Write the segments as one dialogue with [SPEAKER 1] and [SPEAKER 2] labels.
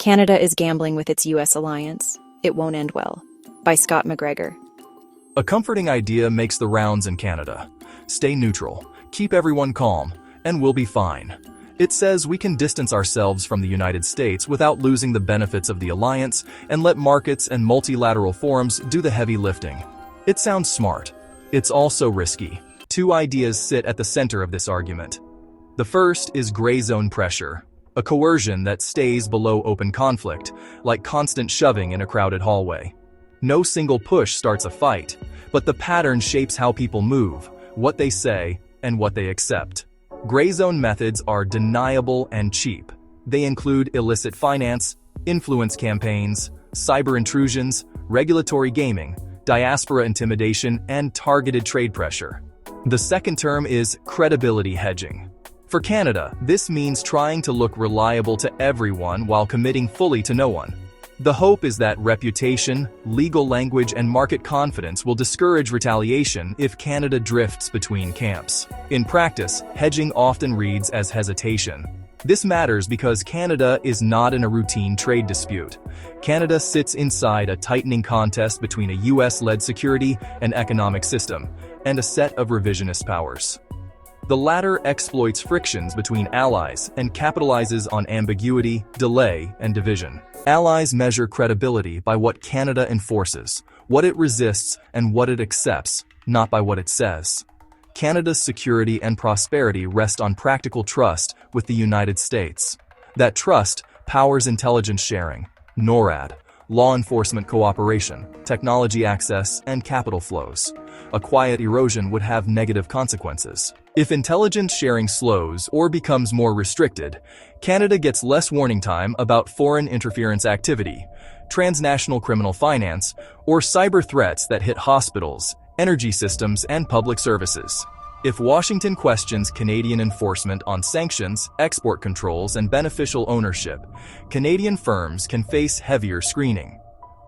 [SPEAKER 1] Canada is gambling with its U.S. alliance. It won't end well. By Scott McGregor.
[SPEAKER 2] A comforting idea makes the rounds in Canada. Stay neutral, keep everyone calm, and we'll be fine. It says we can distance ourselves from the United States without losing the benefits of the alliance and let markets and multilateral forums do the heavy lifting. It sounds smart. It's also risky. Two ideas sit at the center of this argument. The first is gray zone pressure, a coercion that stays below open conflict, like constant shoving in a crowded hallway. No single push starts a fight, but the pattern shapes how people move, what they say, and what they accept. Gray zone methods are deniable and cheap. They include illicit finance, influence campaigns, cyber intrusions, regulatory gaming, diaspora intimidation, and targeted trade pressure. The second term is credibility hedging. For Canada, this means trying to look reliable to everyone while committing fully to no one. The hope is that reputation, legal language, and market confidence will discourage retaliation if Canada drifts between camps. In practice, hedging often reads as hesitation. This matters because Canada is not in a routine trade dispute. Canada sits inside a tightening contest between a US-led security and economic system, and a set of revisionist powers. The latter exploits frictions between allies and capitalizes on ambiguity, delay, and division. Allies measure credibility by what Canada enforces, what it resists, and what it accepts, not by what it says. Canada's security and prosperity rest on practical trust with the United States. That trust powers intelligence sharing, NORAD, law enforcement cooperation, technology access, and capital flows. A quiet erosion would have negative consequences. If intelligence sharing slows or becomes more restricted, Canada gets less warning time about foreign interference activity, transnational criminal finance, or cyber threats that hit hospitals, energy systems, and public services. If Washington questions Canadian enforcement on sanctions, export controls, and beneficial ownership, Canadian firms can face heavier screening.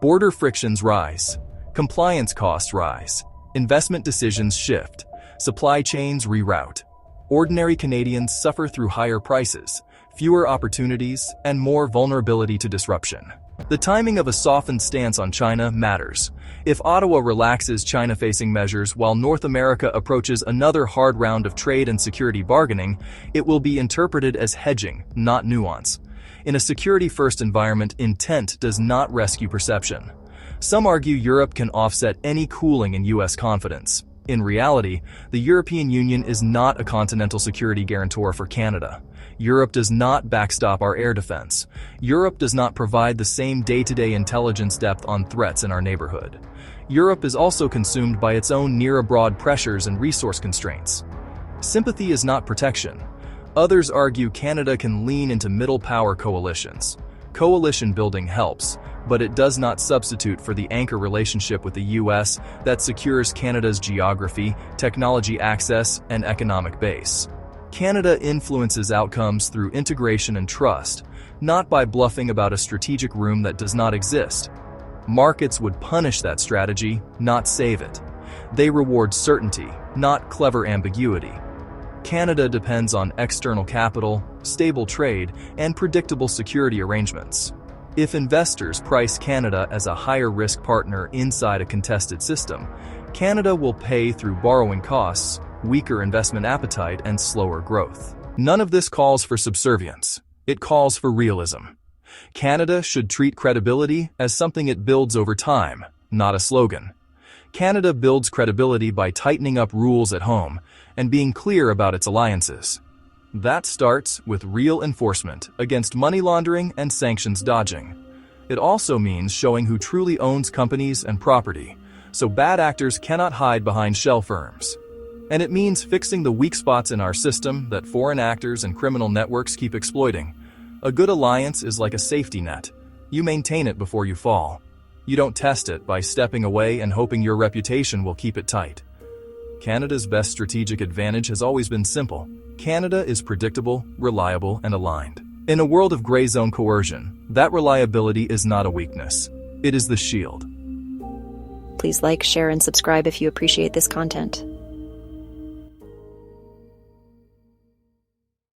[SPEAKER 2] Border frictions rise, compliance costs rise, investment decisions shift, supply chains reroute. Ordinary Canadians suffer through higher prices, fewer opportunities, and more vulnerability to disruption. The timing of a softened stance on China matters. If Ottawa relaxes China-facing measures while North America approaches another hard round of trade and security bargaining, it will be interpreted as hedging, not nuance. In a security-first environment, intent does not rescue perception. Some argue Europe can offset any cooling in U.S. confidence. In reality, the European Union is not a continental security guarantor for Canada. Europe does not backstop our air defense. Europe does not provide the same day-to-day intelligence depth on threats in our neighborhood. Europe is also consumed by its own near-abroad pressures and resource constraints. Sympathy is not protection. Others argue Canada can lean into middle power coalitions. Coalition building helps, but it does not substitute for the anchor relationship with the U.S. that secures Canada's geography, technology access, and economic base. Canada influences outcomes through integration and trust, not by bluffing about a strategic room that does not exist. Markets would punish that strategy, not save it. They reward certainty, not clever ambiguity. Canada depends on external capital, stable trade, and predictable security arrangements. If investors price Canada as a higher-risk partner inside a contested system, Canada will pay through borrowing costs, weaker investment appetite, and slower growth. None of this calls for subservience. It calls for realism. Canada should treat credibility as something it builds over time, not a slogan. Canada builds credibility by tightening up rules at home and being clear about its alliances. That starts with real enforcement against money laundering and sanctions dodging. It also means showing who truly owns companies and property, so bad actors cannot hide behind shell firms. And it means fixing the weak spots in our system that foreign actors and criminal networks keep exploiting. A good alliance is like a safety net. You maintain it before you fall. You don't test it by stepping away and hoping your reputation will keep it tight. Canada's best strategic advantage has always been simple. Canada is predictable, reliable, and aligned. In a world of gray zone coercion, that reliability is not a weakness. It is the shield.
[SPEAKER 1] Please like, share, and subscribe if you appreciate this content.